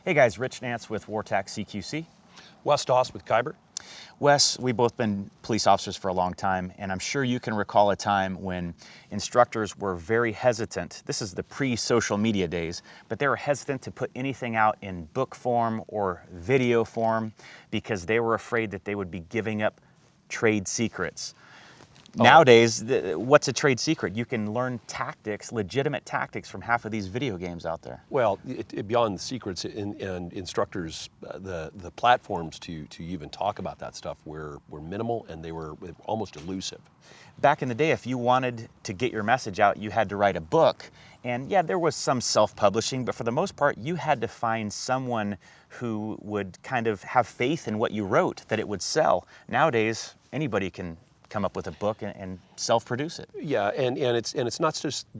Hey guys, Rich Nance with Wartac CQC. Wes Doss with Kyber. Wes, we've both been police officers for a long time, and I'm sure you can recall a time when instructors were very hesitant. This is the pre-social media days, but they were hesitant to put anything out in book form or video form because they were afraid that they would be giving up trade secrets. Nowadays, what's a trade secret? You can learn tactics, legitimate tactics from half of these video games out there. Well, beyond the secrets and instructors, the platforms to even talk about that stuff were minimal, and they were almost elusive. Back in the day, if you wanted to get your message out, you had to write a book. And yeah, there was some self-publishing, but for the most part, you had to find someone who would kind of have faith in what you wrote, that it would sell. Nowadays, anybody can come up with a book and self-produce it. Yeah, and it's not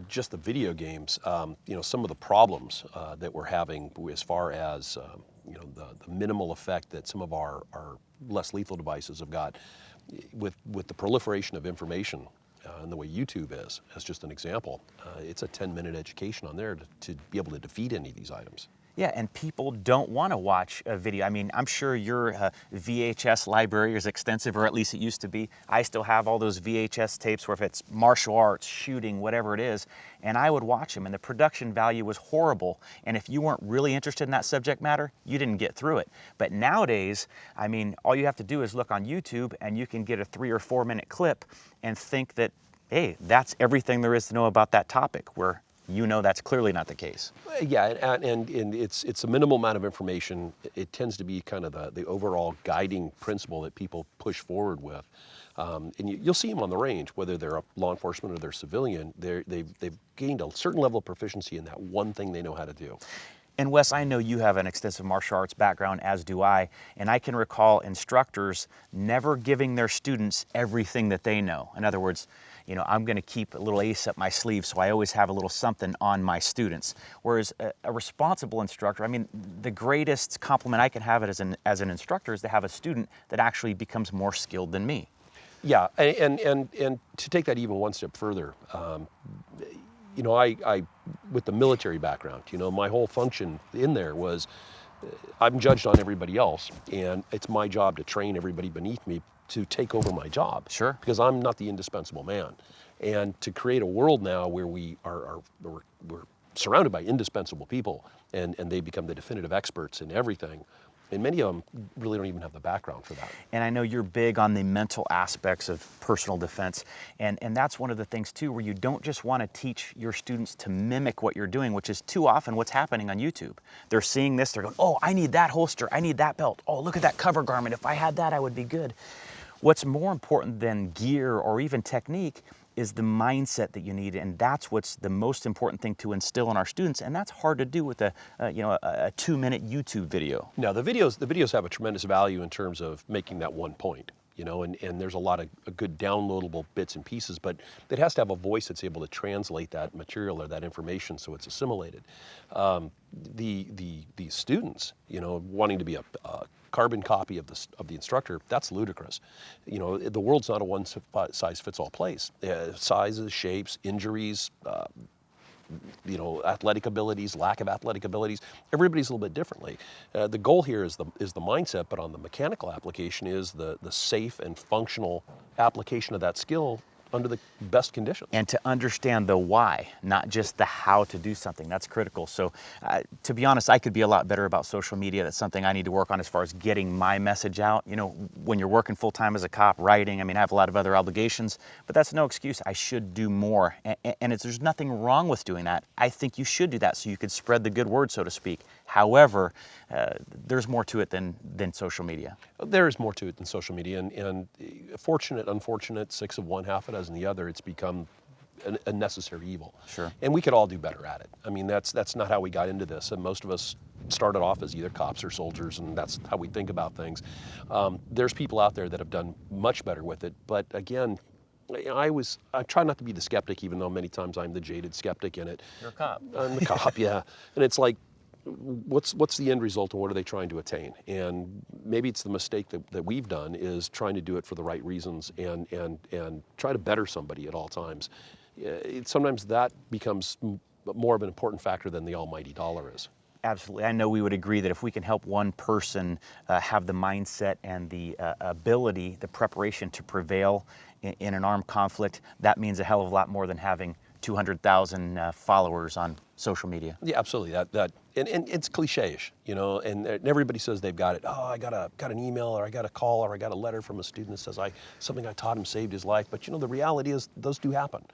just the video games. Some of the problems that we're having as far as the minimal effect that some of our less lethal devices have got with the proliferation of information and the way YouTube is, as just an example. It's a 10-minute education on there to be able to defeat any of these items. Yeah, and people don't want to watch a video. I mean, I'm sure your VHS library is extensive, or at least it used to be. I still have all those VHS tapes where if it's martial arts, shooting, whatever it is, and I would watch them, and the production value was horrible. And if you weren't really interested in that subject matter, you didn't get through it. But nowadays, I mean, all you have to do is look on YouTube, and you can get a 3 or 4 minute clip and think that, hey, that's everything there is to know about that topic, where you know that's clearly not the case. Yeah, and it's a minimal amount of information. It tends to be kind of the overall guiding principle that people push forward with. And you'll see them on the range, whether they're a law enforcement or they're civilian. They've gained a certain level of proficiency in that one thing they know how to do. And Wes, I know you have an extensive martial arts background, as do I, and I can recall instructors never giving their students everything that they know. In other words, I'm going to keep a little ace up my sleeve, so I always have a little something on my students. Whereas a responsible instructor, I mean, the greatest compliment I can have as an instructor is to have a student that actually becomes more skilled than me. Yeah, and to take that even one step further, I with the military background, my whole function in there was I'm judged on everybody else, and it's my job to train everybody beneath me to take over my job. Sure. Because I'm not the indispensable man. And to create a world now where we're surrounded by indispensable people, and they become the definitive experts in everything. And many of them really don't even have the background for that. And I know you're big on the mental aspects of personal defense. And that's one of the things too, where you don't just want to teach your students to mimic what you're doing, which is too often what's happening on YouTube. They're seeing this, they're going, oh, I need that holster, I need that belt. Oh, look at that cover garment. If I had that, I would be good. What's more important than gear or even technique is the mindset that you need, and that's what's the most important thing to instill in our students, and that's hard to do with a 2-minute YouTube video. Now, the videos have a tremendous value in terms of making that one point, and there's a lot of good downloadable bits and pieces, but it has to have a voice that's able to translate that material or that information so it's assimilated. The students, wanting to be a carbon copy of the instructor, that's ludicrous. The world's not a one-size-fits-all place. Sizes, shapes, injuries, athletic abilities, lack of athletic abilities. Everybody's a little bit differently. The goal here is the mindset, but on the mechanical application is the safe and functional application of that skill under the best conditions. And to understand the why, not just the how to do something. That's critical. So to be honest, I could be a lot better about social media. That's something I need to work on as far as getting my message out. When you're working full-time as a cop, writing, I have a lot of other obligations, but that's no excuse. I should do more. And there's nothing wrong with doing that. I think you should do that so you could spread the good word, so to speak. However, there's more to it than social media. There is more to it than social media, and fortunate, unfortunate, 6 of one, half a dozen the other, it's become a necessary evil. Sure. And we could all do better at it. That's not how we got into this, and most of us started off as either cops or soldiers, and that's how we think about things. There's people out there that have done much better with it, but again, I try not to be the skeptic, even though many times I'm the jaded skeptic in it. You're a cop. I'm the cop, yeah. And it's like, what's the end result and what are they trying to attain? And maybe it's the mistake that we've done is trying to do it for the right reasons and try to better somebody at all times. Sometimes that becomes more of an important factor than the almighty dollar is. Absolutely. I know we would agree that if we can help one person have the mindset and the ability, the preparation to prevail in an armed conflict, that means a hell of a lot more than having 200,000 followers on social media. Yeah, absolutely. And it's cliche-ish, you know, and everybody says they've got it. Oh, got an email, or I got a call, or I got a letter from a student that says something I taught him saved his life. But you know, the reality is those do happen.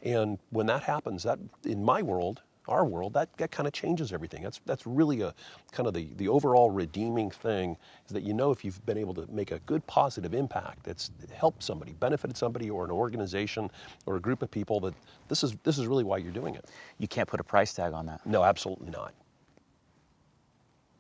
And when that happens, that in my world, our world, that kind of changes everything. That's really a kind of the overall redeeming thing, is that, you know, if you've been able to make a good positive impact that's helped somebody, benefited somebody, or an organization or a group of people, that this is really why you're doing it. You can't put a price tag on that. No, absolutely not.